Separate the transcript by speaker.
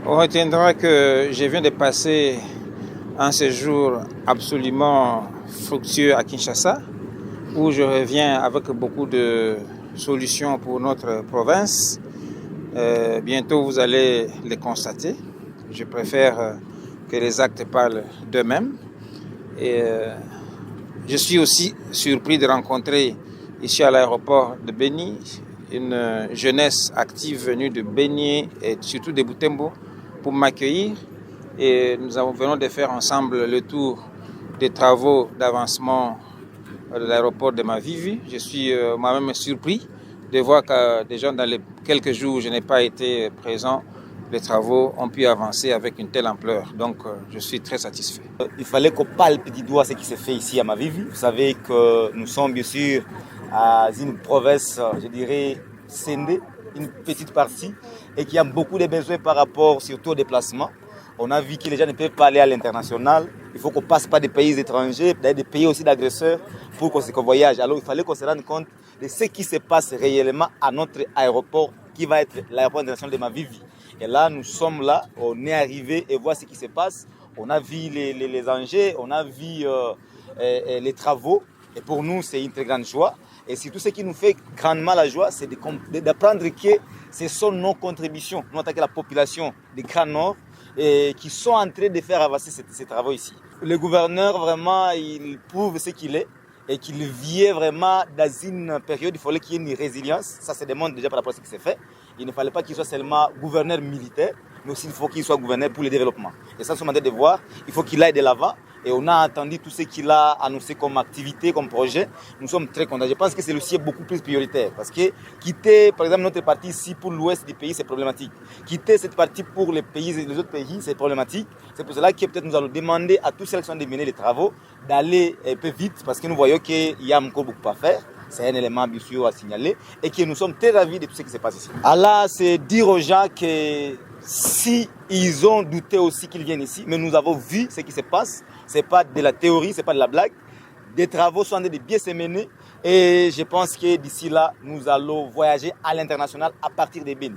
Speaker 1: On retiendra que je viens de passer un séjour absolument fructueux à Kinshasa, où je reviens avec beaucoup de solutions pour notre province. Bientôt, vous allez les constater. Je préfère que les actes parlent d'eux-mêmes. Et je suis aussi surpris de rencontrer ici à l'aéroport de Beni une jeunesse active venue de Beni et surtout de Butembo pour m'accueillir. Et nous venons de faire ensemble le tour des travaux d'avancement de l'aéroport de Mavivi. Je suis moi-même surpris de voir que déjà dans les quelques jours où je n'ai pas été présent, les travaux ont pu avancer avec une telle ampleur. Donc, je suis très satisfait.
Speaker 2: Il fallait qu'on palpe du doigt ce qui se fait ici à Mavivi. Vous savez que nous sommes bien sûr à une province, je dirais, scindée, une petite partie, et qui a beaucoup de besoins par rapport surtout au déplacement. On a vu que les gens ne peuvent pas aller à l'international. Il faut qu'on passe par des pays étrangers, des pays aussi d'agresseurs pour qu'on voyage. Alors il fallait qu'on se rende compte de ce qui se passe réellement à notre aéroport, qui va être l'aéroport international de Mavivi. Et là, nous sommes là, on est arrivé et voici ce qui se passe. On a vu les enjeux, on a vu les travaux. Et pour nous, c'est une très grande joie. Et surtout, ce qui nous fait grandement la joie, c'est d'apprendre que ce sont nos contributions, nous en tant que la population du Grand Nord, et qui sont en train de faire avancer ces travaux ici. Le gouverneur, vraiment, il prouve ce qu'il est et qu'il vient vraiment dans une période, il fallait qu'il y ait une résilience. Ça se demande déjà par rapport à ce qui s'est fait. Il ne fallait pas qu'il soit seulement gouverneur militaire, mais aussi il faut qu'il soit gouverneur pour le développement. Et ça, nous sommes en train de voir, il faut qu'il aille de l'avant. Et on a entendu tout ce qu'il a annoncé comme activité, comme projet. Nous sommes très contents. Je pense que c'est aussi beaucoup plus prioritaire. Parce que quitter, par exemple, notre partie ici pour l'ouest du pays, c'est problématique. Quitter cette partie pour les autres pays, c'est problématique. C'est pour cela que peut-être nous allons demander à tous ceux qui sont de mener les travaux d'aller un peu vite. Parce que nous voyons qu'il y a encore beaucoup à faire. C'est un élément bien sûr à signaler. Et que nous sommes très ravis de tout ce qui se passe ici. Allah, c'est dire aux gens que si ils ont douté aussi qu'ils viennent ici, mais nous avons vu ce qui se passe. C'est pas de la théorie, c'est pas de la blague. Des travaux sont en train de bien se mener et je pense que d'ici là, nous allons voyager à l'international à partir des Bénin.